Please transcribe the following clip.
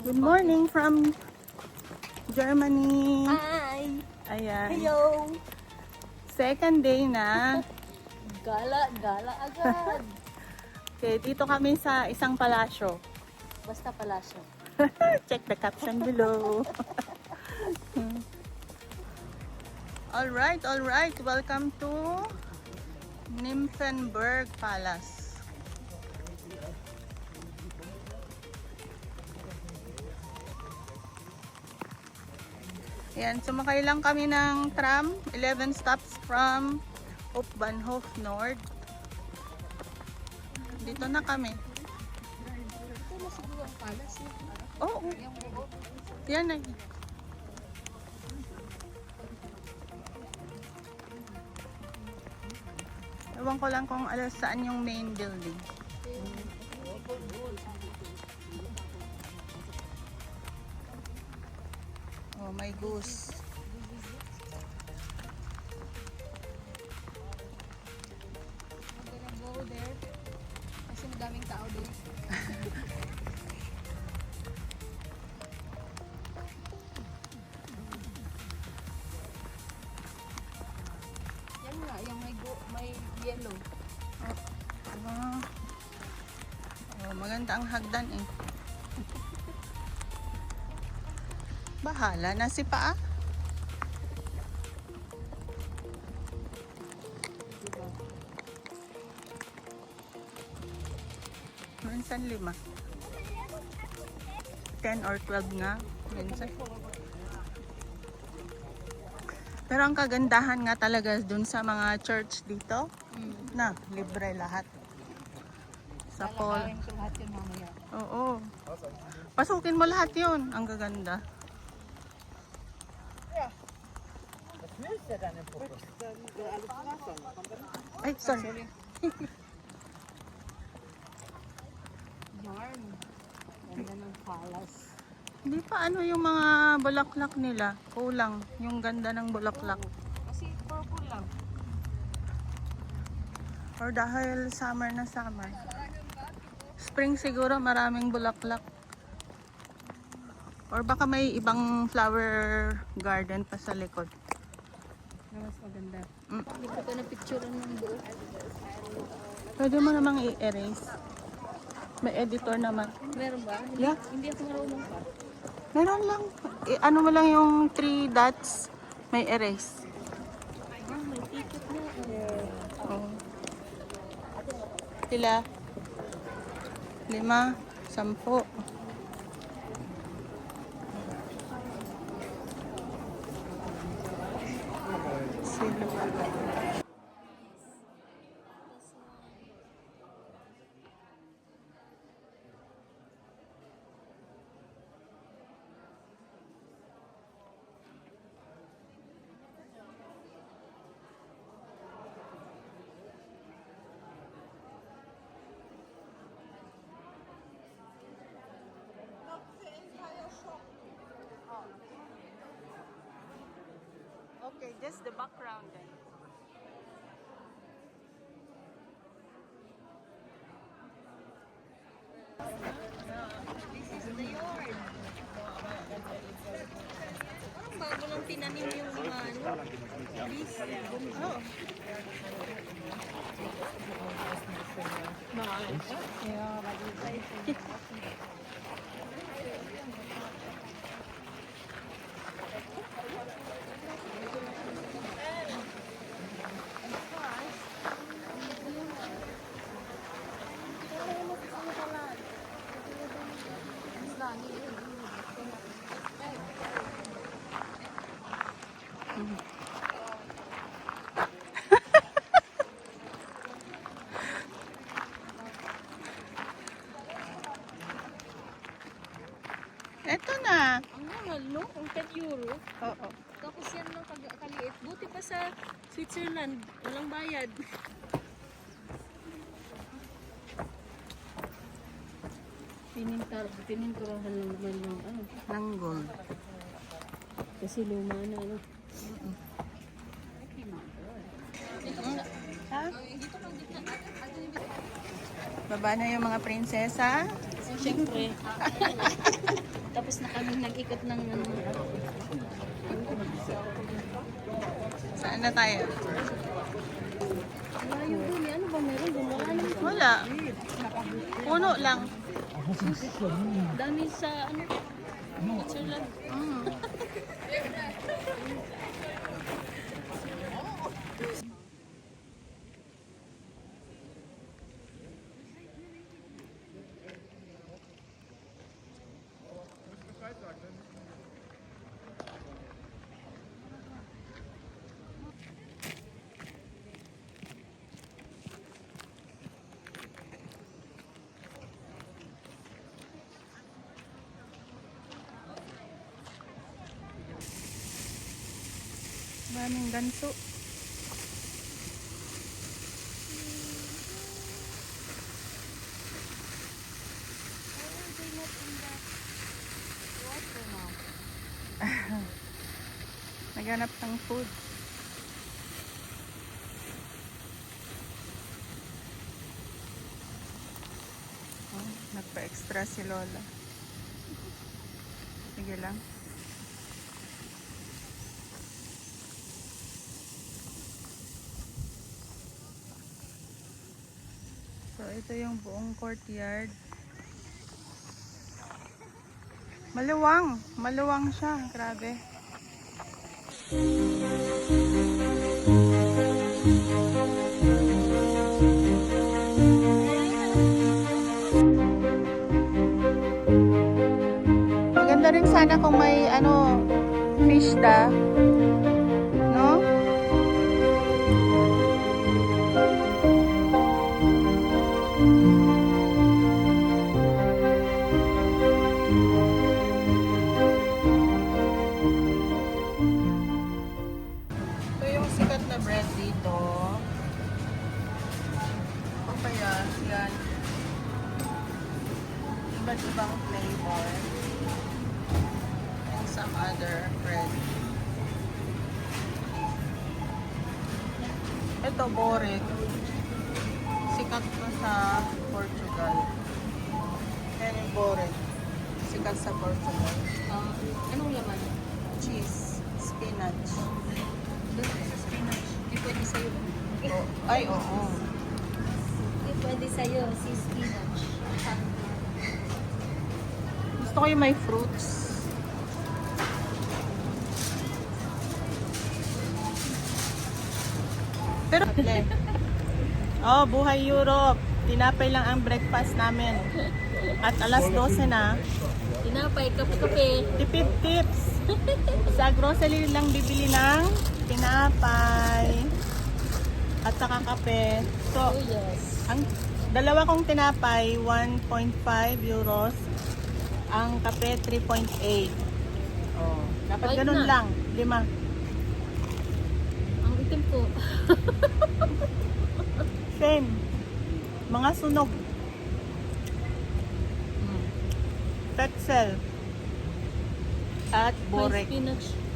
Good morning from Germany. Hi! Ayan. Hello! Second day na. Gala agad. Okay, dito kami sa isang palasyo. Basta pala siya. Check the caption below. Alright. Welcome to Nymphenburg Palace. Ayan, sumakay lang kami ng tram. 11 stops from Opbahnhof Nord. Dito na kami. Ito na siguro ang palas. Oo. Yan na. Ewan ko lang kung alas saan yung main building. Oh, my goose. I'm gonna go there. Kasi madaming tao doon. Yan nga, yung may yellow. Ah. Oh, maganda ang hagdan eh. Bahala na si Paa. Diba? Minsan 5. 10 or 12 nga. Minsan. Pero ang kagandahan nga talaga dun sa mga church dito, na libre lahat. Sa Paul. Lalakawin ko lahat yun mamaya. Oo. Pasukin mo lahat yun. Ang gaganda. Ay, sorry. Yarn. Ganda ng palas. Hindi pa ano yung mga bulaklak nila. Kulang. Yung ganda ng bulaklak. Kasi purple lang. Or dahil summer na summer. Spring siguro maraming bulaklak. Or baka may ibang flower garden pa sa likod. Na mas maganda. Mm. Hindi ko pa na-picture ng buo. Pwede mo namang i-erase. May editor naman. Meron ba? Yeah. Hindi ako marunong pa. Meron lang. Ano mo lang yung 3 dots. May erase. Ah, may ticket na. Oh. Sila. 5, 10. Sila. Okay, just the background then. This is the yard. Parang bago lang tinanim yung mga ano. Bis. Oh. Eto na. Ang mahal, no? Ang 10 euro. Oo. Tapos yan lang kaliit. Buti pa sa Switzerland. Walang bayad. Pininturahan lang naman yung ano. Ng gold. Kasi luma na ano. Ha? Baba na yung mga prinsesa. Siyempre. Tapos na kami nag-ikot ng ano. Saan na tayo? Layo dun eh. Ano ba meron dun? Wala naman. Wala. Puno lang. Dami sa ano. Switzerland. Mm. Daming ganso. Naghanap ng food. Oh, nagpa-extra si Lola. Sige lang. So, ito yung buong courtyard. Maluwang. Maluwang siya. Grabe. Maganda rin sana kung may ano, fish da. No? Ito yung sikat na bread dito. O kaya, yan. Iba't ibang flavor. And some other bread. Ito, boret. Sikat na sa Portugal. Yan yung boret. Sikat sa Portugal. Anong laman? Cheese, spinach. Doon sa spinach. Hindi pwede sa'yo. Oh, ay, oo. Hindi pwede sa'yo si spinach. Gusto ko yung may fruits. Pero, oh, buhay Europe. Tinapay lang ang breakfast namin. At alas 12 na. Tinapay, kape-kape. Tipid tips. Sa grocery lang bibili ng tinapay at saka kape. So, Oh yes. ang dalawa kong tinapay, 1.5 euros. Ang kape, 3.8. Oh, dapat Bait ganun na. lang. 5. Ang itim ko. Same. Mga sunog. Pretzel. At May borek. spinach.